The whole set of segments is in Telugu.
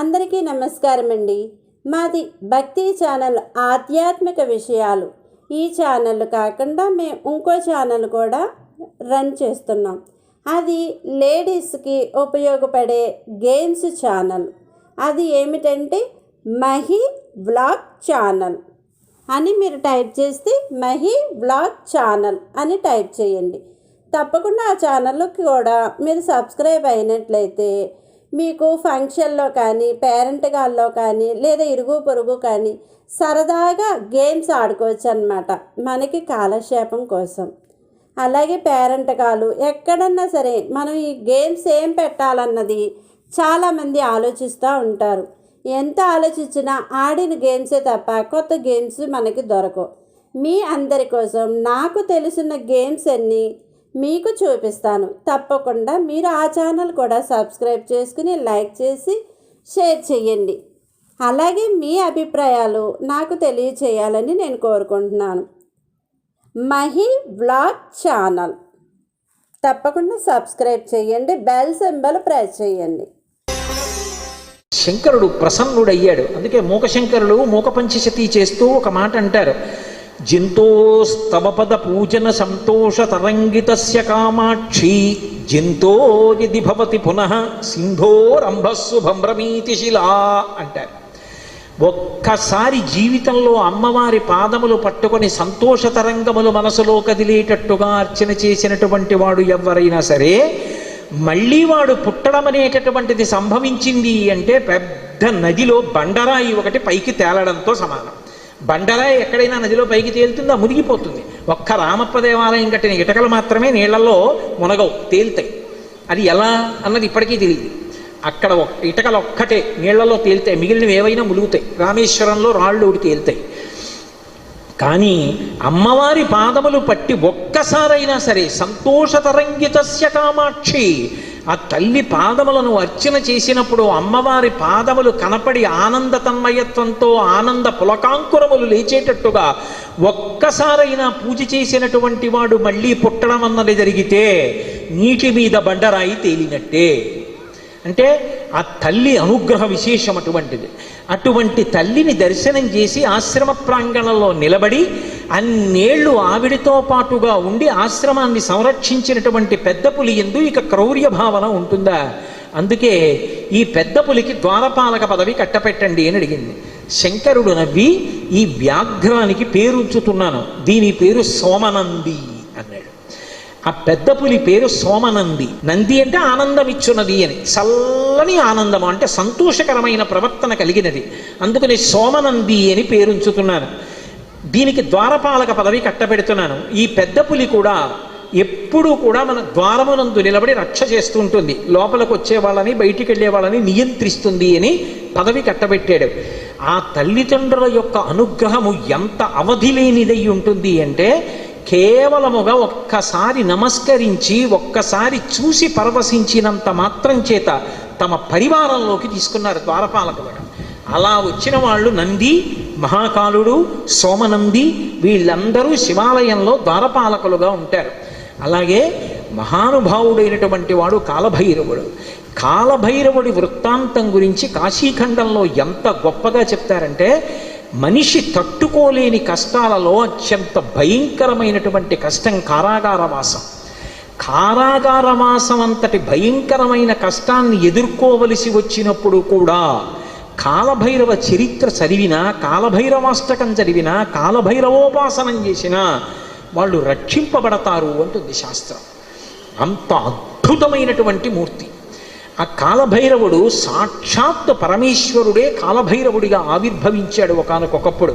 అందరికీ నమస్కారం అండి. మాది భక్తి ఛానల్ ఆధ్యాత్మిక విషయాలు. ఈ ఛానల్ కాకుండా మేము ఇంకో ఛానల్ కూడా రన్ చేస్తున్నాం. అది లేడీస్కి ఉపయోగపడే గేమ్స్ ఛానల్. అది ఏమిటంటే మహి వ్లాగ్ ఛానల్ అని మీరు టైప్ చేస్తే మహి వ్లాగ్ ఛానల్ అని టైప్ చేయండి. తప్పకుండా ఆ ఛానల్కి కూడా మీరు సబ్స్క్రైబ్ అయినట్లయితే మీకు ఫంక్షన్లో కానీ పేరెంట్ గాల్లో కానీ లేదా ఇరుగు పొరుగు కానీ సరదాగా గేమ్స్ ఆడుకోవచ్చు అన్నమాట, మనకి కాలక్షేపం కోసం. అలాగే పేరెంట్ గాలు ఎక్కడన్నా సరే మనం ఈ గేమ్స్ ఏం పెట్టాలన్నది చాలామంది ఆలోచిస్తూ ఉంటారు. ఎంత ఆలోచించినా ఆడిన గేమ్సే తప్ప కొత్త గేమ్స్ మనకి దొరకవు. మీ అందరి కోసం నాకు తెలిసిన గేమ్స్ అన్నీ మీకు చూపిస్తాను. తప్పకుండా మీరు ఆ ఛానల్ కూడా సబ్స్క్రైబ్ చేసుకుని లైక్ చేసి షేర్ చేయండి. అలాగే మీ అభిప్రాయాలు నాకు తెలియచేయాలని నేను కోరుకుంటున్నాను. మహి వ్లాగ్ ఛానల్ తప్పకుండా సబ్స్క్రైబ్ చేయండి, బెల్ సింబల్ ప్రెస్ చేయండి. శంకరుడు ప్రసన్నుడయ్యాడు. అందుకే మూకశంకరులు మూక పంచశతి చేస్తూ ఒక మాట అంటారు, జింతోస్తవపద పూజన సంతోష తరంగితస్య కామాక్షి జింతో యది భవతి పునః సింధోరంభస్సు భ్రమీతి శిలా అంటారు. ఒక్కసారి జీవితంలో అమ్మవారి పాదములు పట్టుకొని సంతోష తరంగములు మనసులో కదిలేటట్టుగా అర్చన చేసినటువంటి వాడు ఎవరైనా సరే మళ్ళీ వాడు పుట్టడం అనేటటువంటిది సంభవించింది అంటే పెద్ద నదిలో బండరాయి ఒకటి పైకి తేలడంతో సమానం. బండరాయి ఎక్కడైనా నదిలో పైకి తేలుతుందా? మునిగిపోతుంది. ఒక్క రామప్ప దేవాలయం కట్టిన ఇటకలు మాత్రమే నీళ్లలో మునగవు, తేలుతాయి. అది ఎలా అన్నది ఇప్పటికీ తెలియదు. అక్కడ ఇటకలు ఒక్కటే నీళ్లలో తేలుతాయి, మిగిలినవి ఏవైనా ములుగుతాయి. రామేశ్వరంలో రాళ్ళు ఒకటి తేలుతాయి. కానీ అమ్మవారి పాదములు పట్టి ఒక్కసారైనా సరే సంతోషతరంగితస్య కామాక్షి, ఆ తల్లి పాదములను అర్చన చేసినప్పుడు అమ్మవారి పాదములు కనపడి ఆనంద తన్మయత్వంతో ఆనంద పులకాంకురములు లేచేటట్టుగా ఒక్కసారైనా పూజ చేసినటువంటి వాడు మళ్ళీ పుట్టడం అన్నది జరిగితే నీటి మీద బండరాయి తేలినట్టే. అంటే ఆ తల్లి అనుగ్రహ విశేషం అటువంటిది. అటువంటి తల్లిని దర్శనం చేసి ఆశ్రమ ప్రాంగణంలో నిలబడి అన్నేళ్లు ఆవిడితో పాటుగా ఉండి ఆశ్రమాన్ని సంరక్షించినటువంటి పెద్ద పులి యందు ఇక క్రౌర్య భావన ఉంటుందా? అందుకే ఈ పెద్ద పులికి ద్వారపాలక పదవి కట్టపెట్టండి అని అడిగింది. శంకరుడు నవ్వి ఈ వ్యాఘ్రానికి పేరుంచుతున్నాను, దీని పేరు సోమనంది అన్నాడు. ఆ పెద్ద పులి పేరు సోమనంది. నంది అంటే ఆనందమిచ్చున్నది అని, చల్లని ఆనందము అంటే సంతోషకరమైన ప్రవర్తన కలిగినది. అందుకని సోమనంది అని పేరుంచుతున్నాను. దీనికి ద్వారపాలక పదవి కట్టబెడుతున్నాను. ఈ పెద్ద పులి కూడా ఎప్పుడూ కూడా మన ద్వారమునందు నిలబడి రక్ష చేస్తూ ఉంటుంది, లోపలికి వచ్చే వాళ్ళని బయటికి వెళ్ళే వాళ్ళని నియంత్రిస్తుంది అని పదవి కట్టబెట్టాడు. ఆ తల్లిదండ్రుల యొక్క అనుగ్రహము ఎంత అవధి లేనిదై ఉంటుంది అంటే కేవలముగా ఒక్కసారి నమస్కరించి ఒక్కసారి చూసి పరవశించినంత మాత్రం చేత తమ పరివారంలోకి తీసుకున్నారు ద్వారపాలకులు. అలా వచ్చిన వాళ్ళు నంది, మహాకాలుడు, సోమనంది వీళ్ళందరూ శివాలయంలో ద్వారపాలకులుగా ఉంటారు. అలాగే మహానుభావుడైనటువంటి వాడు కాలభైరవుడు. కాలభైరవుడి వృత్తాంతం గురించి కాశీఖండంలో ఎంత గొప్పగా చెప్తారంటే, మనిషి తట్టుకోలేని కష్టాలలో అత్యంత భయంకరమైనటువంటి కష్టం కారాగారవాసం. కారాగారవాసం అంతటి భయంకరమైన కష్టాన్ని ఎదుర్కోవలసి వచ్చినప్పుడు కూడా కాలభైరవ చరిత్ర చదివినా, కాలభైరవాష్టకం చదివినా, కాలభైరవోపాసనం చేసినా వాళ్ళు రక్షింపబడతారు అంటుంది శాస్త్రం. అంత అద్భుతమైనటువంటి మూర్తి ఆ కాలభైరవుడు. సాక్షాత్ పరమేశ్వరుడే కాలభైరవుడిగా ఆవిర్భవించాడు ఒకానొకప్పుడు.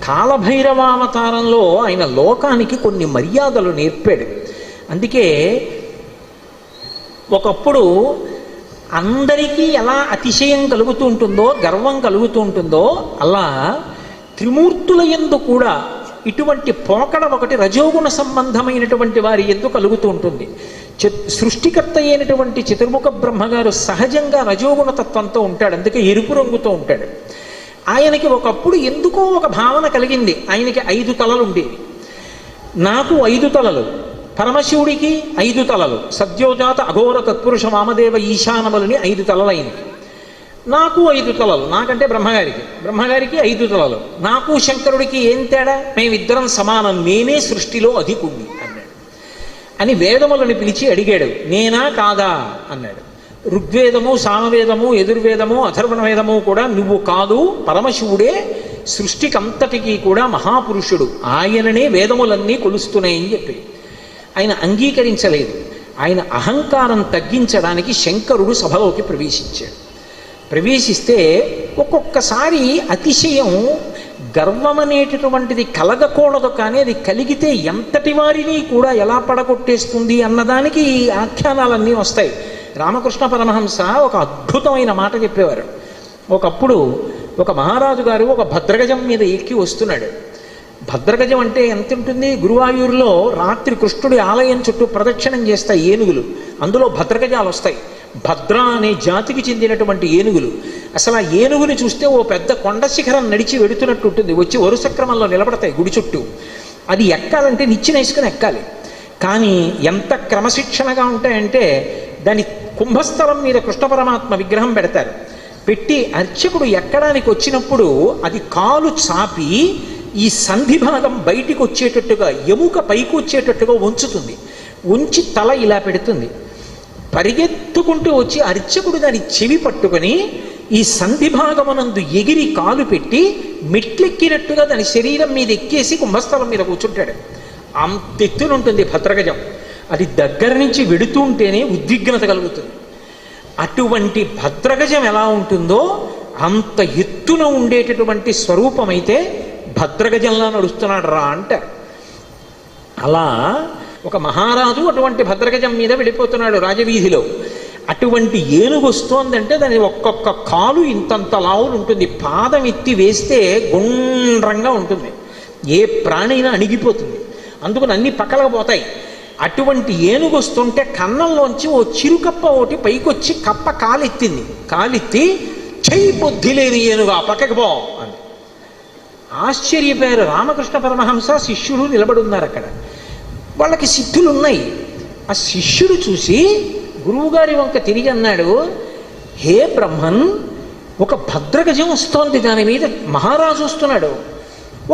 కాలభైరవావతారంలో ఆయన లోకానికి కొన్ని మర్యాదలు నేర్పాడు. అందుకే ఒకప్పుడు అందరికీ ఎలా అతిశయం కలుగుతూ ఉంటుందో, గర్వం కలుగుతూ ఉంటుందో, అలా త్రిమూర్తుల యందు కూడా ఇటువంటి పోకడ ఒకటి రజోగుణ సంబంధమైనటువంటి వారి యందు కలుగుతూ ఉంటుంది. సృష్టికర్త అయినటువంటి చతుర్ముఖ బ్రహ్మగారు సహజంగా రజోగుణ తత్వంతో ఉంటాడు, అందుకే ఎరుపు రంగుతో ఉంటాడు. ఆయనకి ఒకప్పుడు ఎందుకో ఒక భావన కలిగింది, ఆయనకి 5 తలలు ఉండేవి. నాకు 5 తలలు, పరమశివుడికి 5 తలలు, సద్యోజాత అఘోర తత్పురుష వామదేవ ఈశానములని 5 తలలైనవి. నాకు 5 తలలు, నాకంటే బ్రహ్మగారికి 5 తలలు, నాకు శంకరుడికి ఏం తేడా, మేమిద్దరం సమానం, నేనే సృష్టిలో అధికుణ్ణి అన్నాడు. అని వేదములను పిలిచి అడిగాడు, నేనా కాదా అన్నాడు. ఋగ్వేదము, సామవేదము, యజుర్వేదము, అథర్వణ వేదము కూడా నువ్వు కాదు, పరమశివుడే సృష్టికంతటికీ కూడా మహాపురుషుడు, ఆయననే వేదములన్నీ కొలుస్తున్నాయని చెప్పి ఆయన అంగీకరించలేదు. ఆయన అహంకారం తగ్గించడానికి శంకరుడు సభలోకి ప్రవేశించాడు. ప్రవేశిస్తే ఒక్కొక్కసారి అతిశయం, గర్వం అనేటటువంటిది కలగకూడదు, కానీ అది కలిగితే ఎంతటి వారిని కూడా ఎలా పడగొట్టేస్తుంది అన్నదానికి ఈ ఆఖ్యానాలన్నీ వస్తాయి. రామకృష్ణ పరమహంస ఒక అద్భుతమైన మాట చెప్పేవారు. ఒకప్పుడు ఒక మహారాజు గారు ఒక భద్రగజం మీద ఎక్కి వస్తున్నాడు. భద్రగజం అంటే ఎంత ఉంటుంది, గురువాయూరులో రాత్రి కృష్ణుడి ఆలయం చుట్టూ ప్రదక్షిణం చేస్తాయి ఏనుగులు, అందులో భద్రగజాలు వస్తాయి. భద్ర అనే జాతికి చెందినటువంటి ఏనుగులు. అసలు ఆ ఏనుగుని చూస్తే ఓ పెద్ద కొండ శిఖరం నడిచి వెడుతున్నట్టు ఉంటుంది, వచ్చి వరుస క్రమంలో నిలబడతాయి గుడి చుట్టూ. అది ఎక్కాలంటే నిచ్చెన వేసుకుని ఎక్కాలి. కానీ ఎంత క్రమశిక్షణగా ఉంటాయంటే దాని కుంభస్థలం మీద కృష్ణ పరమాత్మ విగ్రహం పెడతారు. పెట్టి అర్చకుడు ఎక్కడానికి వచ్చినప్పుడు అది కాలు చాపి ఈ సంధి భాగం బయటికి వచ్చేటట్టుగా, ఎముక పైకి వచ్చేటట్టుగా ఉంచుతుంది. ఉంచి తల ఇలా పెడుతుంది. పరిగెత్తుకుంటూ వచ్చి అర్చకుడు దాని చెవి పట్టుకొని ఈ సంధి భాగమునందు ఎగిరి కాలు పెట్టి మెట్లెక్కినట్టుగా దాని శరీరం మీద ఎక్కేసి కుంభస్థలం మీద కూర్చుంటాడు. అంతెత్తునుంటుంది భద్రగజం. అది దగ్గర నుంచి వెడుతూ ఉంటేనే ఉద్విగ్నత కలుగుతుంది. అటువంటి భద్రగజం ఎలా ఉంటుందో అంత ఎత్తున ఉండేటటువంటి స్వరూపమైతే భద్రగజంలా నడుస్తున్నాడు రా అంటారు. అలా ఒక మహారాజు అటువంటి భద్రగజం మీద వెళ్ళిపోతున్నాడు రాజవీధిలో. అటువంటి ఏనుగు వస్తోందంటే దాని ఒక్కొక్క కాలు ఇంతంత లావులు ఉంటుంది, పాదం ఎత్తి వేస్తే గుండ్రంగా ఉంటుంది, ఏ ప్రాణైనా అణిగిపోతుంది, అందుకని అన్ని పక్కలకు పోతాయి. అటువంటి ఏనుగు వస్తుంటే కన్నంలోంచి ఓ చిరుకప్ప ఒకటి పైకొచ్చి కప్ప కాలెత్తింది. కాలెత్తి చెయ్యి బుద్ధి లేని ఏనుగా పక్కకి పో అని ఆశ్చర్యపోయారు. రామకృష్ణ పరమహంస శిష్యుడు నిలబడున్నారు అక్కడ. వాళ్ళకి సిద్ధులు ఉన్నాయి. ఆ శిష్యుడు చూసి గురువుగారి వంక తిరిగి అన్నాడు, హే బ్రహ్మన్, ఒక భద్రగజం వస్తోంది, దాని మీద మహారాజు వస్తున్నాడు,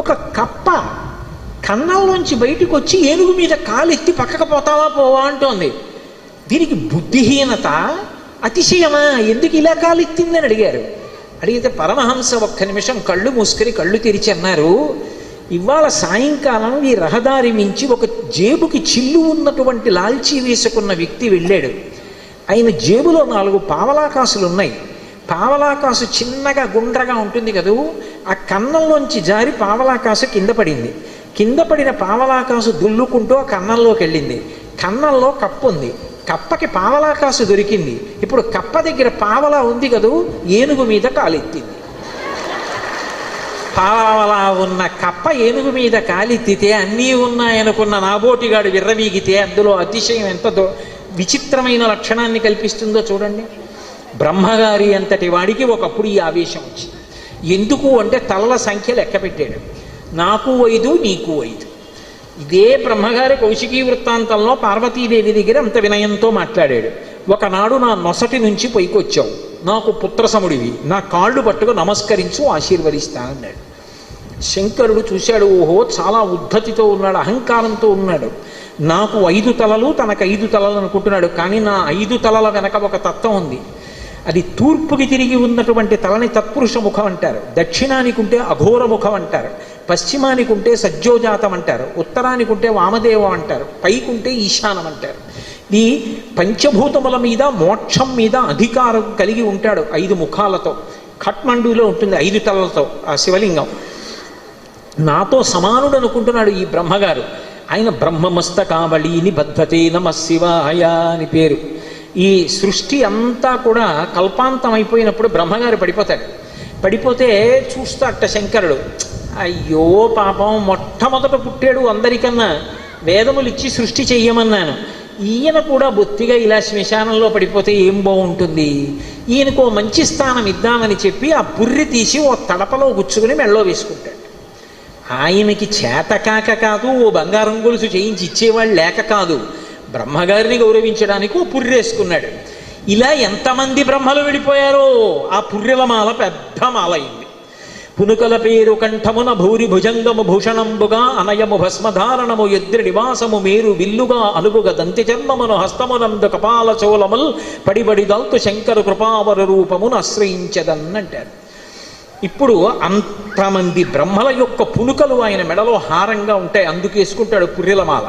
ఒక కప్ప కన్నంలోంచి బయటకు వచ్చి ఏనుగు మీద కాలెత్తి పక్కకు పోతావా పోవా అంటోంది. దీనికి బుద్ధిహీనత, అతిశయమా, ఎందుకు ఇలా కాలెత్తిందని అడిగారు. అడిగితే పరమహంస ఒక్క నిమిషం కళ్ళు మూసుకొని కళ్ళు తెరిచి అన్నారు, ఇవాళ సాయంకాలం ఈ రహదారి మించి ఒక జేబుకి చిల్లు ఉన్నటువంటి లాల్చీ వేసుకున్న వ్యక్తి వెళ్ళాడు. ఆయన జేబులో 4 పావలాకాసులు ఉన్నాయి. పావలాకాసు చిన్నగా గుండ్రగా ఉంటుంది కదూ, ఆ కన్నంలోంచి జారి పావలాకాసు కింద పడింది. కింద పడిన పావలాకాసు దుల్లుకుంటూ ఆ కన్నంలోకి వెళ్ళింది. కన్నంలో కప్పు ఉంది, కప్పకి పావలాకాసు దొరికింది. ఇప్పుడు కప్ప దగ్గర పావలా ఉంది కదూ, ఏనుగు మీద కాలెత్తింది. పావలా ఉన్న కప్ప ఏనుగు మీద కాలెత్తితే అన్నీ ఉన్నాయనుకున్న నాబోటిగాడు విర్రవీగితే అందులో అతిశయం ఎంత విచిత్రమైన లక్షణాన్ని కల్పిస్తుందో చూడండి. బ్రహ్మగారి అంతటి వాడికి ఒకప్పుడు ఈ ఆవేశం వచ్చింది. ఎందుకు అంటే తలల సంఖ్య లెక్క పెట్టాడు. నాకు 5, నీకు 5. ఇదే బ్రహ్మగారి కౌశికీ వృత్తాంతంలో పార్వతీదేవి దగ్గర అంత వినయంతో మాట్లాడాడు. ఒకనాడు నా నొసటి నుంచి పైకొచ్చావు, నాకు పుత్రసముడివి, నా కాళ్ళు పట్టుకు నమస్కరించు, ఆశీర్వదిస్తానన్నాడు. శంకరుడు చూశాడు, ఓహో చాలా ఉద్ధతితో ఉన్నాడు, అహంకారంతో ఉన్నాడు. నాకు 5 తలలు, తనకు 5 తలలు అనుకుంటున్నాడు. కానీ నా 5 తలల వెనక ఒక తత్వం ఉంది. అది తూర్పుకి తిరిగి ఉన్నటువంటి తలని తత్పురుష ముఖం అంటారు, దక్షిణానికి ఉంటే అఘోర ముఖం అంటారు, పశ్చిమానికి ఉంటే సజ్జోజాతం అంటారు, ఉత్తరానికి ఉంటే వామదేవం అంటారు, పైకుంటే ఈశానం అంటారు. ఈ పంచభూతముల మీద మోక్షం మీద అధికారం కలిగి ఉంటాడు 5 ముఖాలతో. ఖట్మండులో ఉంటుంది 5 తలలతో ఆ శివలింగం. నాతో సమానుడు అనుకుంటున్నాడు ఈ బ్రహ్మగారు. ఆయన బ్రహ్మమస్తకావళి నిబద్ధతే నమ శివాయ అని పేరు. ఈ సృష్టి అంతా కూడా కల్పాంతం అయిపోయినప్పుడు బ్రహ్మగారు పడిపోతాడు. పడిపోతే చూస్తాట శంకరుడు, అయ్యో పాపం, మొట్టమొదట పుట్టాడు అందరికన్నా, వేదములు ఇచ్చి సృష్టి చెయ్యమన్నాను, ఈయన కూడా బొత్తిగా ఇలా శ్మశానంలో పడిపోతే ఏం బాగుంటుంది, ఈయనకు ఓ మంచి స్థానం ఇద్దామని చెప్పి ఆ పుర్రి తీసి ఓ తడపలో గుచ్చుకుని మెళ్ళో వేసుకుంటాడు. ఆయనకి చేతకాక కాదు, ఓ బంగారం గొలుసు చేయించి ఇచ్చేవాళ్ళు లేక కాదు, బ్రహ్మగారిని గౌరవించడానికి ఓ పుర్రేసుకున్నాడు. ఇలా ఎంతమంది బ్రహ్మలు విడిపోయారో ఆ పుర్రెల మాల పెద్ద మాల అయింది. పునుకల పేరు కంఠమున భూరి భుజంగము భూషణంబుగా అనయము భస్మధారణము ఎద్రి నివాసము మేరు విల్లుగా అనుగుగ దంతి చర్మమును హస్తమునందు కపాల చోళముల్ పడిబడి దల్తు శంకరు కృపావర రూపమును ఆశ్రయించదన్నంటారు. ఇప్పుడు అంతమంది బ్రహ్మల యొక్క పునుకలు ఆయన మెడలో హారంగా ఉంటాయి, అందుకేసుకుంటాడు పుర్రెలమాల.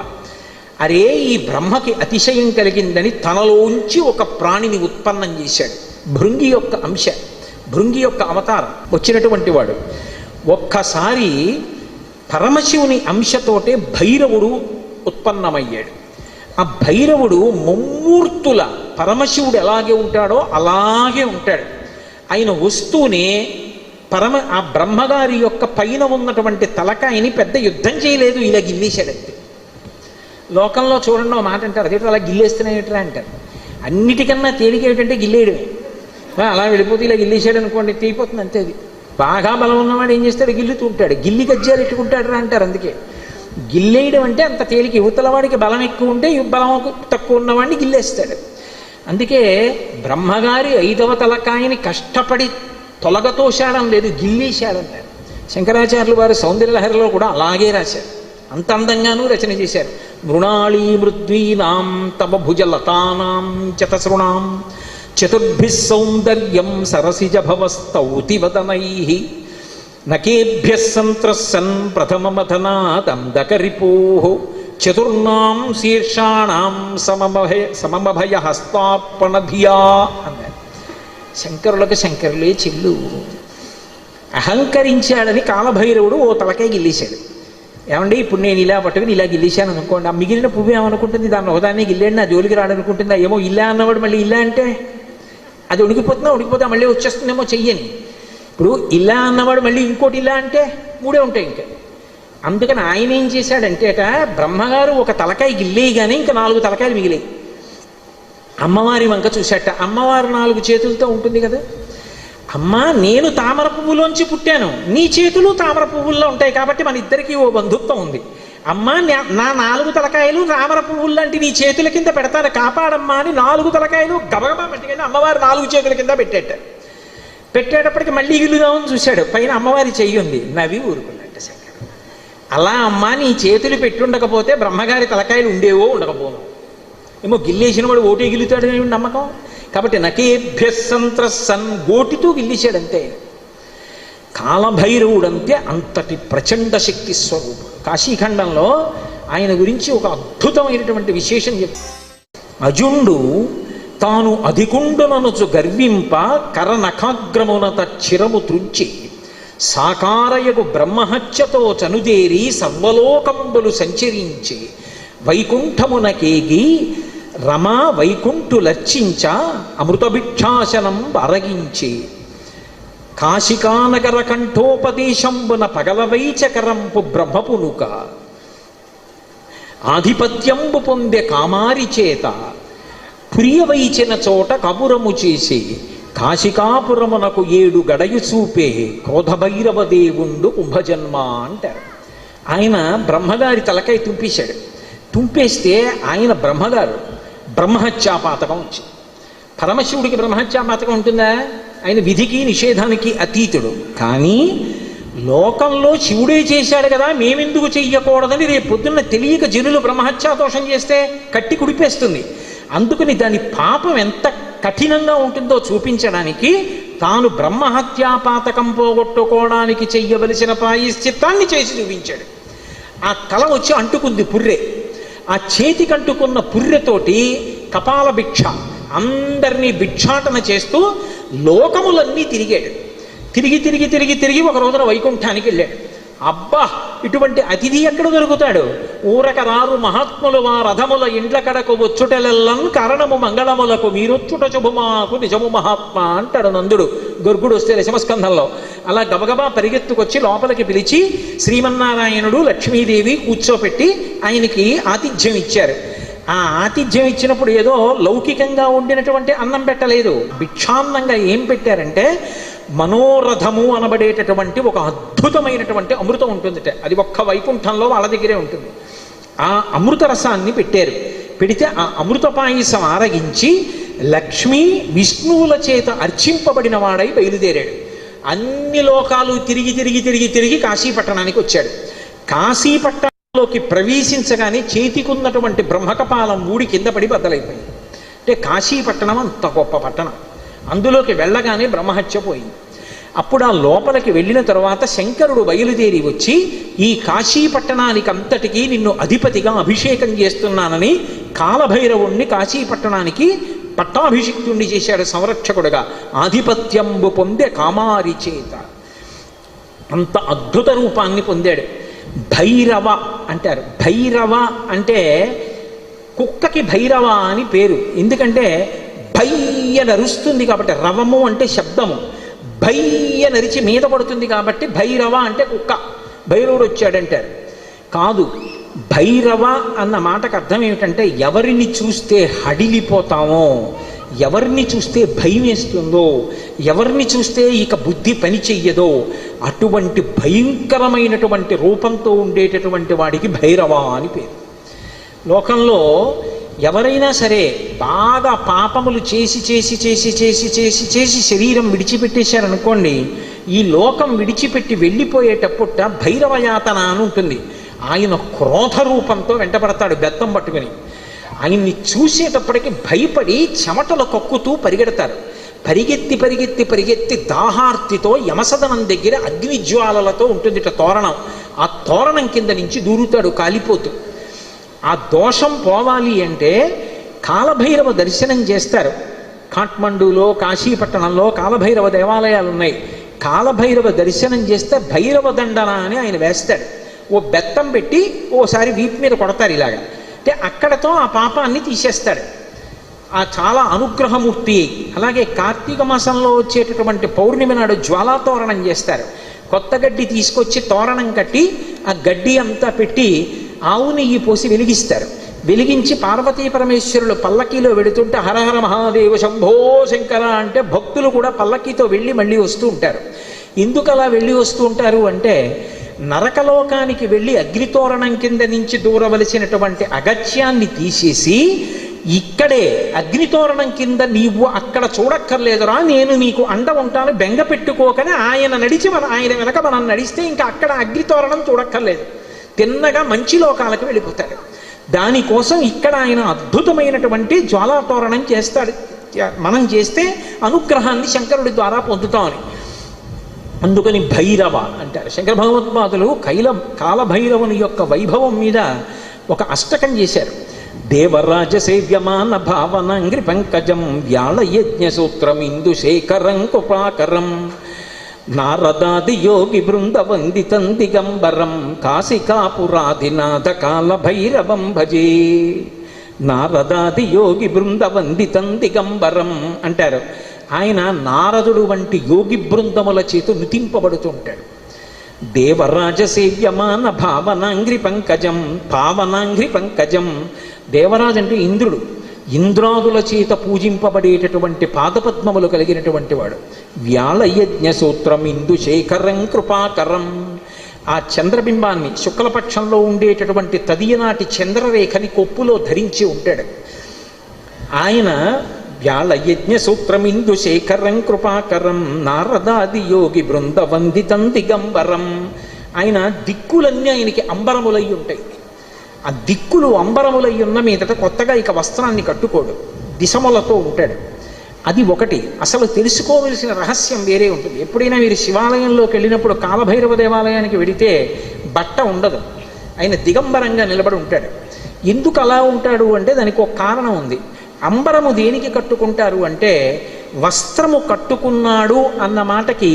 అరే ఈ బ్రహ్మకి అతిశయం కలిగిందని తనలోంచి ఒక ప్రాణిని ఉత్పన్నం చేశాడు. భృంగి యొక్క అంశ, భృంగి యొక్క అవతారం వచ్చినటువంటి వాడు. ఒక్కసారి పరమశివుని అంశతోటే భైరవుడు ఉత్పన్నమయ్యాడు. ఆ భైరవుడు ముమ్మూర్తుల పరమశివుడు ఎలాగే ఉంటాడో అలాగే ఉంటాడు. ఆయన వస్తూనే ఆ బ్రహ్మగారి యొక్క పైన ఉన్నటువంటి తలకాయని పెద్ద యుద్ధం చేయలేదు, ఇలా గిల్లేశాడంతే. లోకంలో చూడండి ఒక మాట అంటారు, అదేంటో అలా గిల్లేస్తున్నాయేట్రా అంటారు. అన్నిటికన్నా తేలిక ఏమిటంటే గిల్లేయడమే. అలా వెళ్ళిపోతే ఇలా గిల్లేశాడు అనుకోండి, తీయిపోతుంది అంతే. అది బాగా బలం ఉన్నవాడు ఏం చేస్తాడు, గిల్లుతూ ఉంటాడు. గిల్లి గజ్జాలు ఎట్టుకుంటాడు అంటారు. అందుకే గిల్లేయడం అంటే అంత తేలిక. యువతలవాడికి బలం ఎక్కువ ఉంటే బలం తక్కువ ఉన్నవాడిని గిల్లేస్తాడు. అందుకే బ్రహ్మగారి 5వ తలకాయని కష్టపడి తొలగతోశాడం లేదు, గిల్లేశాడంటారు. శంకరాచార్యులు వారు సౌందర్యలహరిలో కూడా అలాగే రాశారు, అంత అందంగానూ రచన చేశారు. మృణాళీ మృద్వీనాం తవ భుజలతానాం చతసృణాం చతుర్భిః సౌందర్యం సరసిజ భవస్తౌతి వదనైః నకేభ్యః సంత్రస్సన్ ప్రథమమథనాదందకరిపోః చతుర్నాం శీర్షాణాం సమమభయ హస్తార్పణధియా అన్నారు. శంకరులకు శంకరులే చెల్లు. అహంకరించాడని కాలభైరవుడు ఓ తలకాయ గిల్లేశాడు. ఏమండి ఇప్పుడు నేను ఇలా పట్టుకుని ఇలా గిల్లేశాను అనుకోండి, ఆ మిగిలిన పువ్వు ఏమనుకుంటుంది, దాన్ని ఒకదాన్ని గిల్లేండి నా జోలికి రాడనుకుంటుందా? ఏమో ఇలా అన్నవాడు మళ్ళీ ఇలా అంటే అది ఉడికిపోతా మళ్ళీ వచ్చేస్తుందేమో చెయ్యని. ఇప్పుడు ఇలా అన్నవాడు మళ్ళీ ఇంకోటి ఇలా అంటే 3 ఉంటాయి ఇంకా. అందుకని ఆయన ఏం చేశాడంటేట, బ్రహ్మగారు ఒక తలకాయ గిల్లేయగానే ఇంకా 4 తలకాయలు మిగిలాయి. అమ్మవారి వంక చూశాట. అమ్మవారు 4 చేతులతో ఉంటుంది కదా. అమ్మా నేను తామర పువ్వులోంచి పుట్టాను, నీ చేతులు తామర పువ్వుల్లో ఉంటాయి కాబట్టి మన ఇద్దరికీ ఓ బంధుత్వం ఉంది. అమ్మా నా 4 తలకాయలు తామర పువ్వుల్లాంటి నీ చేతుల కింద పెడతాను, కాపాడమ్మా అని 4 తలకాయలు గబగబా పట్టుకెళ్ళి అమ్మవారు 4 చేతుల కింద పెట్టేటప్పటికి మళ్ళీ గిల్లుదామని చూశాడు. పైన అమ్మవారి చెయ్యి ఉంది, నవ్వి ఊరుకున్నట్ట శంకరుడు. అలా అమ్మా నీ చేతులు పెట్టుండకపోతే బ్రహ్మగారి తలకాయలు ఉండేవో ఉండకపోను, ఏమో గిల్లేసిన వాడు ఓటే గిల్లుతాడని నమ్మకం. కాబట్టి నకేభ్యః సంత్రస్సన్ గోటితో గిల్లేశాడంతే. కాలభైరవుడంతే అంతటి ప్రచండ శక్తి స్వరూపుడు. కాశీఖండంలో ఆయన గురించి ఒక అద్భుతమైనటువంటి విశేషం చెప్తారు. అజుండు తాను అధికుండుననుచు గర్వింప కరనఖాగ్రమునత చిరము త్రుంచి సాకారయగు బ్రహ్మహత్యతో చనుదేరి సర్వలోకంబులు సంచరించి వైకుంఠమునకేగి రమా వైకుంఠులర్చించ అమృతభిక్షాసనం అరగించి కాశికానగర కంఠోపదేశంబున పగలవైచకరంపు బ్రహ్మపునుక ఆధిపత్యంబు పొందె కామారి చేత ప్రియవైచిన చోట కబురము చేసి కాశికాపురమునకు 7 గడయు చూపే క్రోధభైరవ దేవుండు కుంభజన్మ అంటారు. ఆయన బ్రహ్మగారి తలకాయ తుంపేశాడు. తుంపేస్తే ఆయన బ్రహ్మగారు బ్రహ్మహత్యాపాతకం వచ్చింది. పరమశివుడికి బ్రహ్మహత్యాపాతకం ఉంటుందా? ఆయన విధికి నిషేధానికి అతీతుడు. కానీ లోకంలో శివుడే చేశాడు కదా, మేమెందుకు చెయ్యకూడదని రేపు పొద్దున్న తెలియక జనులు బ్రహ్మహత్యా దోషం చేస్తే కట్టి కుడిపేస్తుంది. అందుకని దాని పాపం ఎంత కఠినంగా ఉంటుందో చూపించడానికి తాను బ్రహ్మహత్యాపాతకం పోగొట్టుకోవడానికి చెయ్యవలసిన ప్రాయశ్చిత్తాన్ని చేసి చూపించాడు. ఆ తల వచ్చి అంటుకుంది పుర్రె. ఆ చేతికి అంటుకున్న పుర్రెతోటి కపాల భిక్ష అందరినీ భిక్షాటన చేస్తూ లోకములన్నీ తిరిగాడు. తిరిగి ఒక రోజున వైకుంఠానికి వెళ్ళాడు. అబ్బా ఇటువంటి అతిథి ఎక్కడ దొరుకుతాడు? ఊరక రారు మహాత్ములు వా రథముల ఇండ్ల కడకు వచ్చుటెలెల్లన్ కారణము మంగళములకు మీరొచ్చుట శుభమాకు నిజము మహాత్మా అంటాడు నందుడు గర్గుడు వస్తే దశమస్కంధంలో. అలా గబగబా పరిగెత్తుకొచ్చి లోపలికి పిలిచి శ్రీమన్నారాయణుడు లక్ష్మీదేవి కూర్చోపెట్టి ఆయనకి ఆతిథ్యం ఇచ్చారు. ఆ ఆతిథ్యం ఇచ్చినప్పుడు ఏదో లౌకికంగా ఉండినటువంటి అన్నం పెట్టలేదు, భిక్షాన్నంగా ఏం పెట్టారంటే మనోరథము అనబడేటటువంటి ఒక అద్భుతమైనటువంటి అమృతం ఉంటుంది. అది ఒక్క వైకుంఠంలో వాళ్ళ దగ్గరే ఉంటుంది. ఆ అమృత రసాన్ని పెట్టారు. పెడితే ఆ అమృత పాయసం ఆరగించి లక్ష్మీ విష్ణువుల చేత అర్చింపబడిన వాడై బయలుదేరాడు. అన్ని లోకాలు తిరిగి తిరిగి తిరిగి తిరిగి కాశీపట్టణానికి వచ్చాడు. కాశీపట్టణంలోకి ప్రవేశించగానే చేతికున్నటువంటి బ్రహ్మకపాలం ఊడి కింద పడి బద్దలైపోయింది. అంటే కాశీపట్టణం అంత గొప్ప పట్టణం. అందులోకి వెళ్ళగానే బ్రహ్మహత్య పోయింది. అప్పుడు ఆ లోపలికి వెళ్ళిన తర్వాత శంకరుడు బయలుదేరి వచ్చి ఈ కాశీపట్టణానికి అంతటికీ నిన్ను అధిపతిగా అభిషేకం చేస్తున్నానని కాలభైరవుణ్ణి కాశీపట్టణానికి పట్టాభిషిక్తుణ్ణి చేశాడు సంరక్షకుడుగా. ఆధిపత్యంబు పొందే కామారి చేత అంత అద్భుత రూపాన్ని పొందాడు. భైరవ అంటారు. భైరవ అంటే కుక్కకి భైరవ అని పేరు. ఎందుకంటే భయ్య నరుస్తుంది కాబట్టి, రవము అంటే శబ్దము, భయ్య నరిచి మీద పడుతుంది కాబట్టి భైరవ అంటే కుక్క. భైరవుడు వచ్చాడంటారు. కాదు, భైరవ అన్న మాటకు అర్థం ఏమిటంటే ఎవరిని చూస్తే హడిలిపోతామో, ఎవరిని చూస్తే భయం వేస్తుందో, ఎవరిని చూస్తే ఇక బుద్ధి పని చెయ్యదో అటువంటి భయంకరమైనటువంటి రూపంతో ఉండేటటువంటి వాడికి భైరవ అని పేరు. లోకంలో ఎవరైనా సరే బాగా పాపములు చేసి చేసి చేసి చేసి చేసి చేసి శరీరం విడిచిపెట్టేశారనుకోండి, ఈ లోకం విడిచిపెట్టి వెళ్ళిపోయేటప్పుట భైరవయాతన అని ఉంటుంది. ఆయన క్రోధ రూపంతో వెంటబడతాడు బెత్తం పట్టుకుని. ఆయన్ని చూసేటప్పటికి భయపడి చెమటలు కక్కుతూ పరిగెడతారు. పరిగెత్తి పరిగెత్తి పరిగెత్తి దాహార్తితో యమసదనం దగ్గర అగ్నిజ్వాలలతో ఉంటుంది తోరణం. ఆ తోరణం కింద నుంచి దూరుతాడు కాలిపోతూ. ఆ దోషం పోవాలి అంటే కాలభైరవ దర్శనం చేస్తారు. కాఠ్మండూలో కాశీపట్టణంలో కాలభైరవ దేవాలయాలు ఉన్నాయి. కాలభైరవ దర్శనం చేస్తే భైరవ దండన అని ఆయన వేస్తాడు. ఓ బెత్తం పెట్టి ఓసారి వీపు మీద కొడతారు ఇలాగా. అంటే అక్కడతో ఆ పాపాన్ని తీసేస్తాడు. ఆ చాలా అనుగ్రహమూర్తి. అలాగే కార్తీక మాసంలో వచ్చేటటువంటి పౌర్ణమి నాడు జ్వాలాతోరణం చేస్తారు. కొత్త గడ్డి తీసుకొచ్చి తోరణం కట్టి ఆ గడ్డి అంతా పెట్టి ఆవు నెయ్యి పోసి వెలిగిస్తారు. వెలిగించి పార్వతీ పరమేశ్వరులు పల్లకీలో వెడుతుంటే హరహర మహాదేవ శంభో శంకర అంటే భక్తులు కూడా పల్లకీతో వెళ్ళి మళ్ళీ వస్తూ ఉంటారు. ఎందుకు అలా వెళ్ళి వస్తూ ఉంటారు అంటే, నరకలోకానికి వెళ్ళి అగ్నితోరణం కింద నుంచి దూరవలసినటువంటి అగత్యాన్ని తీసేసి ఇక్కడే అగ్నితోరణం కింద నీవు అక్కడ చూడక్కర్లేదురా, నేను నీకు అండ ఉంటాను, బెంగ పెట్టుకోకని ఆయన నడిచి ఆయన వెనక మనం నడిస్తే ఇంకా అక్కడ అగ్నితోరణం చూడక్కర్లేదు, తిన్నగా మంచి లోకాలకు వెళ్ళిపోతాడు. దానికోసం ఇక్కడ ఆయన అద్భుతమైనటువంటి జ్వాలాతోరణం చేస్తాడు. మనం చేస్తే అనుగ్రహాన్ని శంకరుడి ద్వారా పొందుతామని. అందుకని భైరవ అంటారు. శంకర భగవత్పాదులు కాలభైరవుని యొక్క వైభవం మీద ఒక అష్టకం చేశారు. దేవరాజ సేవ్యమాన భావనంగ్రి పంకజం వ్యాళయజ్ఞ సూత్రం ఇందుశేఖరం కృపాకరం నారదాది యోగి బృంద వందితం దిగంబరం కాశికాపురాధినాథ కాలభైరవం భజే. నారదాది యోగి బృంద వందితం దిగంబరం అంటారు. ఆయన నారదుడు వంటి యోగి బృందముల చేత నుతింపబడుతుంటాడు. దేవరాజ సేవ్యమాన భావనాంగ్రి పంకజం, పావనాంగ్రి పంకజం. దేవరాజు అంటే ఇంద్రుడు. ఇంద్రాదుల చేత పూజింపబడేటటువంటి పాదపద్మములు కలిగినటువంటి వాడు. వ్యాళయజ్ఞ సూత్రం ఇందుశేఖరం కృపాకరం. ఆ చంద్రబింబాన్ని శుక్లపక్షంలో ఉండేటటువంటి తదియనాటి చంద్రరేఖని కొప్పులో ధరించి ఉంటాడు ఆయన. వ్యాళయజ్ఞ సూత్రం ఇందుశేఖరం కృపాకరం నారదాది యోగి బృంద వందితం దిగంబరం. ఆయన దిక్కులన్నీ ఆయనకి అంబరములై ఉంటాయి. ఆ దిక్కులు అంబరములై ఉన్న మీదట కొత్తగా ఇక వస్త్రాన్ని కట్టుకోడు, దిశములతో ఉంటాడు. అది ఒకటి. అసలు తెలుసుకోవలసిన రహస్యం వేరే ఉంటుంది. ఎప్పుడైనా మీరు శివాలయంలోకి వెళ్ళినప్పుడు కాలభైరవ దేవాలయానికి వెడితే బట్ట ఉండదు, ఆయన దిగంబరంగా నిలబడి ఉంటాడు. ఎందుకు అలా ఉంటాడు అంటే దానికి ఒక కారణం ఉంది. అంబరము దేనికి కట్టుకుంటారు అంటే, వస్త్రము కట్టుకున్నాడు అన్న మాటకి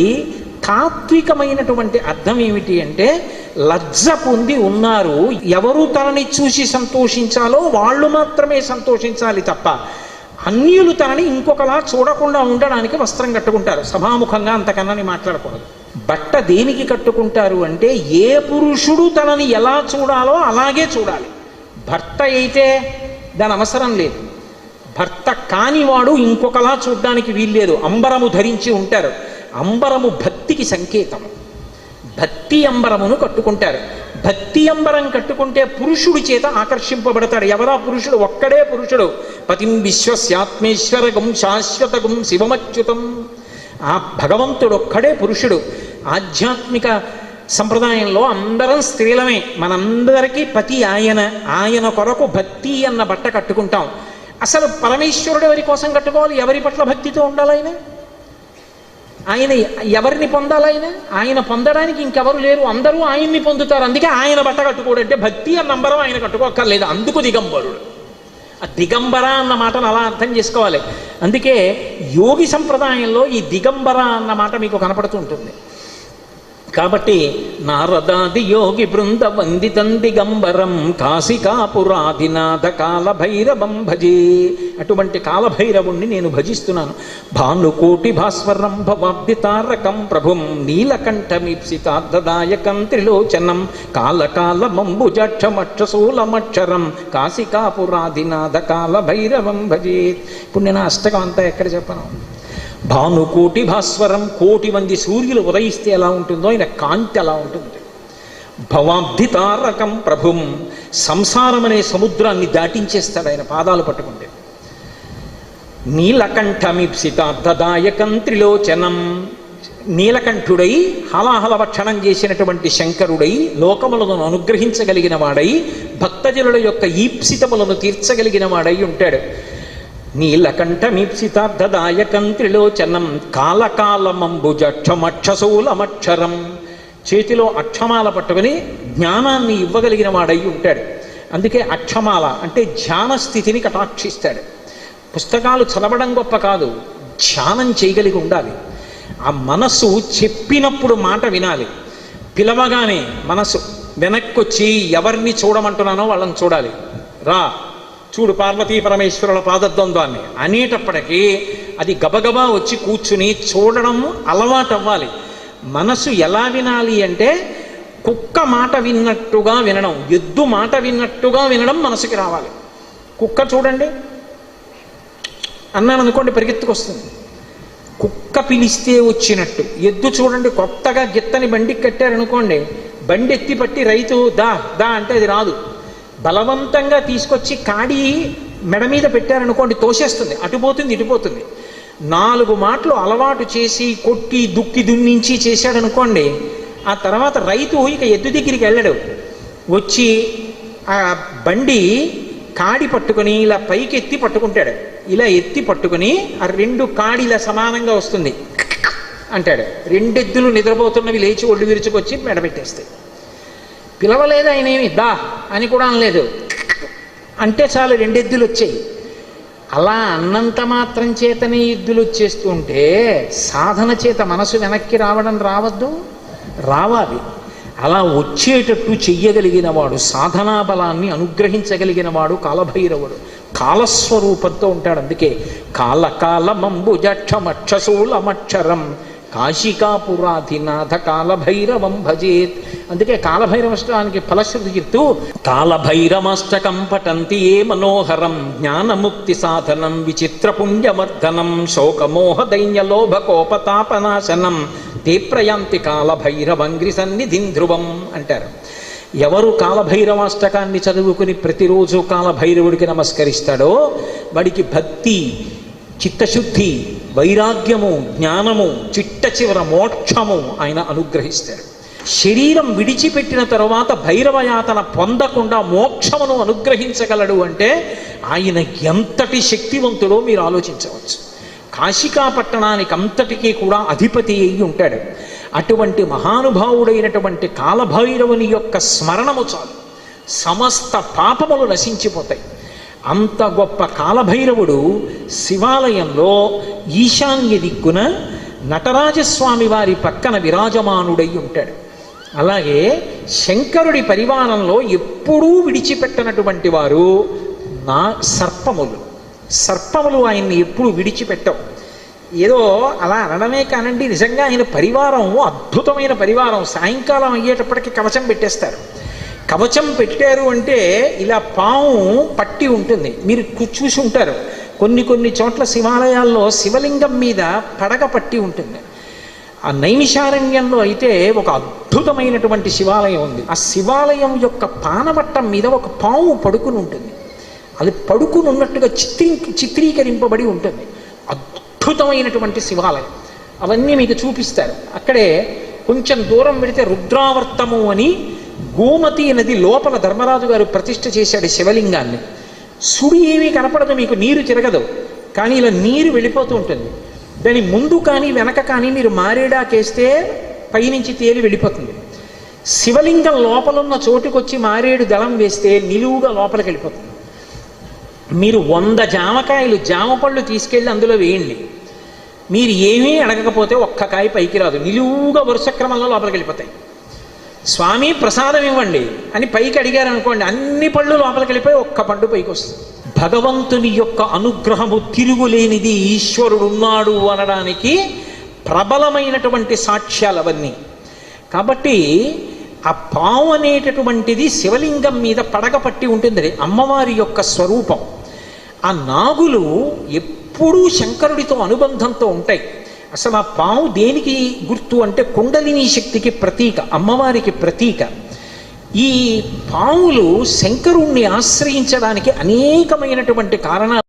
తాత్వికమైనటువంటి అర్థం ఏమిటి అంటే, లజ్జ పొంది ఉన్నారు, ఎవరు తనని చూసి సంతోషించాలో వాళ్ళు మాత్రమే సంతోషించాలి తప్ప అన్యులు తనని ఇంకొకలా చూడకుండా ఉండడానికి వస్త్రం కట్టుకుంటారు. సభాముఖంగా అంతకన్నా మాట్లాడకూడదు. బట్ట దేనికి కట్టుకుంటారు అంటే, ఏ పురుషుడు తనని ఎలా చూడాలో అలాగే చూడాలి. భర్త అయితే దాని అవసరం లేదు. భర్త కానివాడు ఇంకొకలా చూడ్డానికి వీల్లేదు. అంబరము ధరించి ఉంటారు. అంబరము భక్తికి సంకేతం. భక్తి అంబరమును కట్టుకుంటారు. భక్తి అంబరం కట్టుకుంటే పురుషుడి చేత ఆకర్షింపబడతాడు. ఎవరా పురుషుడు? ఒక్కడే పురుషుడు. పతిం విశ్వస్యాత్మేశ్వరగం శాశ్వతగం శివమచ్యుతం. ఆ భగవంతుడు ఒక్కడే పురుషుడు. ఆధ్యాత్మిక సంప్రదాయంలో అందరం స్త్రీలమే. మనందరికీ పతి ఆయన. ఆయన కొరకు భక్తి అన్న బట్ట కట్టుకుంటాం. అసలు పరమేశ్వరుడు ఎవరి కోసం కట్టుకోవాలి? ఎవరి పట్ల భక్తితో ఉండాలి ఆయన? ఆయన ఎవరిని పొందాలి? ఆయన పొందడానికి ఇంకెవరు లేరు, అందరూ ఆయన్ని పొందుతారు. అందుకే ఆయన బట్ట కట్టుకోడంటే భక్తి అన్న నంబరం ఆయన కట్టుకోక్కర్లేదు. అందుకు దిగంబరుడు. ఆ దిగంబర అన్న మాటను అలా అర్థం చేసుకోవాలి. అందుకే యోగి సంప్రదాయంలో ఈ దిగంబర అన్న మాట మీకు కనపడుతూ ఉంటుంది. కాబట్టి నారదాది యోగి బృంద వందితం దిగంబరం కాశికాపురాధినాథ కాలభైరవం భజే. అటువంటి కాలభైరవుణ్ణి నేను భజిస్తున్నాను. భానుకోటి భాస్వరం భవాబ్ది తారకం ప్రభుం నీలకంఠమీప్సితార్థదాయకం త్రిలోచనం కాలకాలమంబుజక్షమక్షశూలమక్షరం కాశికాపురాధినాథ కాలభైరవం భజే. ఇప్పుడు నేను అష్టకం అంతా ఎక్కడ చెప్పను? భానుకోటి భాస్వరం, కోటి మంది సూర్యులు ఉదయిస్తే ఎలా ఉంటుందో ఆయన కాంతి అలా ఉంటుంది. భవాబ్ది తారకం ప్రభుం, సంసారం అనే సముద్రాన్ని దాటించేస్తాడు ఆయన పాదాలు పట్టుకుంటే. నీలకంఠమీప్సితార్థదాయకం త్రిలోచనం, నీలకంఠుడై హలాహల భక్షణం చేసినటువంటి శంకరుడై లోకములను అనుగ్రహించగలిగిన వాడై భక్తజనుల యొక్క ఈప్సితములను తీర్చగలిగిన వాడై ఉంటాడు. నీలకంఠమీప్సితార్థదాయకం త్రిలోచనం కాలకాలమంబుజక్షమక్షశూలమక్షరం, చేతిలో అక్షమాల పట్టుకుని జ్ఞానాన్ని ఇవ్వగలిగిన వాడై ఉంటాడు. అందుకే అక్షమాల అంటే ధ్యాన స్థితిని కటాక్షిస్తాడు. పుస్తకాలు చదవడం గొప్ప కాదు, ధ్యానం చేయగలిగి ఉండాలి. ఆ మనస్సు చెప్పినప్పుడు మాట వినాలి. పిలవగానే మనసు వెనక్కొచ్చి ఎవరిని చూడమంటున్నానో వాళ్ళని చూడాలి. రా చూడు పార్వతీ పరమేశ్వరుల పాదద్వంద్వాన్ని అనేటప్పటికీ అది గబగబా వచ్చి కూర్చుని చూడడం అలవాటు అవ్వాలి. మనసు ఎలా వినాలి అంటే కుక్క మాట విన్నట్టుగా వినడం, ఎద్దు మాట విన్నట్టుగా వినడం మనసుకి రావాలి. కుక్క చూడండి అన్నాను అనుకోండి పరిగెత్తుకొస్తుంది, కుక్క పిలిస్తే వచ్చినట్టు. ఎద్దు చూడండి కొత్తగా గిత్తని బండికి కట్టారనుకోండి, బండి ఎత్తి పట్టి రైతు దా దా అంటే అది రాదు. బలవంతంగా తీసుకొచ్చి కాడి మెడ మీద పెట్టారనుకోండి తోసేస్తుంది, అటుపోతుంది ఇటుపోతుంది. 4 మాటలు అలవాటు చేసి కొట్టి దుక్కి దున్నించి చేశాడనుకోండి, ఆ తర్వాత రైతు ఇక ఎద్దు దగ్గరికి వెళ్ళడు. వచ్చి ఆ బండి కాడి పట్టుకొని ఇలా పైకి ఎత్తి పట్టుకుంటాడు. ఇలా ఎత్తి పట్టుకుని ఆ 2 కాడిలా సమానంగా వస్తుంది అంటాడు. 2 ఎద్దులు నిద్రపోతున్నవి లేచి ఒళ్ళు విరుచుకొచ్చి మెడబెట్టేస్తాయి. పిలవలేదు ఆయన ఏమి దా అని కూడా అనలేదు, అంటే చాలు 2 ఎద్దులు వచ్చాయి. అలా అన్నంత మాత్రం చేతనే ఎద్దులు వచ్చేస్తూ ఉంటే సాధన చేత మనసు వెనక్కి రావద్దు, రావాలి. అలా వచ్చేటట్టు చెయ్యగలిగిన వాడు, సాధనా బలాన్ని అనుగ్రహించగలిగిన వాడు కాలభైరవుడు. కాలస్వరూపంతో ఉంటాడు. అందుకే కాలకాలమంబుజక్షమక్షశూలమక్షరం కాశికాపురాధినాథ కాలభైరవం భజేత్. అందుకే కాలభైరవష్టానికి ఫలశ్రుతి చెప్తూ కాలభైరవాష్టకం పఠంతి ఏ మనోహరం జ్ఞానముక్తి సాధనం విచిత్ర పుణ్యవర్ధనం శోకమోహ దైన్యలోభకోపతాపనాశనం తే ప్రయాంతి కాలభైరవంగ్రి సన్నిధిం ధ్రువం అంటారు. ఎవరు కాలభైరవాష్టకాన్ని చదువుకుని ప్రతిరోజు కాలభైరవుడికి నమస్కరిస్తాడో వాడికి భక్తి, చిత్తశుద్ధి, వైరాగ్యము, జ్ఞానము, చిట్ట చివర మోక్షము ఆయన అనుగ్రహిస్తాడు. శరీరం విడిచిపెట్టిన తరువాత భైరవయాతన పొందకుండా మోక్షమును అనుగ్రహించగలడు అంటే ఆయన ఎంతటి శక్తివంతుడో మీరు ఆలోచించవచ్చు. కాశికా పట్టణానికి అంతటికీ కూడా అధిపతి అయి ఉంటాడు. అటువంటి మహానుభావుడైనటువంటి కాలభైరవుని యొక్క స్మరణము చాలు, సమస్త పాపములు నశించిపోతాయి. అంత గొప్ప కాలభైరవుడు శివాలయంలో ఈశాన్య దిక్కున నటరాజస్వామి వారి పక్కన విరాజమానుడై ఉంటాడు. అలాగే శంకరుడి పరివారంలో ఎప్పుడూ విడిచిపెట్టనటువంటి వారు సర్పములు ఆయన్ని ఎప్పుడు విడిచిపెట్టవు. ఏదో అలా అనడమే కానండి, నిజంగా ఆయన పరివారం అద్భుతమైన పరివారం. సాయంకాలం అయ్యేటప్పటికి కవచం పెట్టేస్తారు. కవచం పెట్టారు అంటే ఇలా పాము పట్టి ఉంటుంది, మీరు చూసి ఉంటారు. కొన్ని చోట్ల శివాలయాల్లో శివలింగం మీద పడగ పట్టి ఉంటుంది. ఆ ఆ నైమిషారణ్యంలో అయితే ఒక అద్భుతమైనటువంటి శివాలయం ఉంది. ఆ శివాలయం యొక్క పానవట్టం మీద ఒక పాము పడుకుని ఉంటుంది. అది పడుకుని ఉన్నట్టుగా చిత్రీకరింపబడి ఉంటుంది. అద్భుతమైనటువంటి శివాలయం. అవన్నీ మీకు చూపిస్తారు. అక్కడే కొంచెం దూరం వెళితే రుద్రావర్తము అని గోమతి నది లోపల ధర్మరాజు గారు ప్రతిష్ఠ చేశాడు శివలింగాన్ని. సుడి ఏమీ కనపడదు, మీకు నీరు తిరగదు, కానీ ఇలా నీరు వెళ్ళిపోతూ ఉంటుంది. దాని ముందు కానీ వెనక కానీ మీరు మారేడాకేస్తే పైనుంచి తేలి వెళ్ళిపోతుంది. శివలింగం లోపలున్న చోటుకొచ్చి మారేడు దళం వేస్తే నిలువుగా లోపలికి వెళ్ళిపోతుంది. మీరు 100 జామకాయలు జామపళ్ళు తీసుకెళ్ళి అందులో వేయండి, మీరు ఏమీ అడగకపోతే ఒక్క కాయ పైకి రాదు, నిలువుగా వరుస క్రమంలో లోపలికి వెళ్ళిపోతాయి. స్వామి ప్రసాదం ఇవ్వండి అని పైకి అడిగారు అనుకోండి, అన్ని పళ్ళు లోపలికి వెళ్ళిపోయి ఒక్క పండు పైకి వస్తుంది. భగవంతుని యొక్క అనుగ్రహము తిరుగులేనిది, ఈశ్వరుడు ఉన్నాడు అనడానికి ప్రబలమైనటువంటి సాక్ష్యాలు అవన్నీ. కాబట్టి ఆ పాము అనేటటువంటిది శివలింగం మీద పడగ పట్టి ఉంటుంది, అమ్మవారి యొక్క స్వరూపం. ఆ నాగులు ఎప్పుడూ శంకరుడితో అనుబంధంతో ఉంటాయి. అసలు ఆ పాము దేనికి గుర్తు అంటే కుండలిని శక్తికి ప్రతీక, అమ్మవారికి ప్రతీక. ఈ పాములు శంకరుణ్ణి ఆశ్రయించడానికి అనేకమైనటువంటి కారణాలు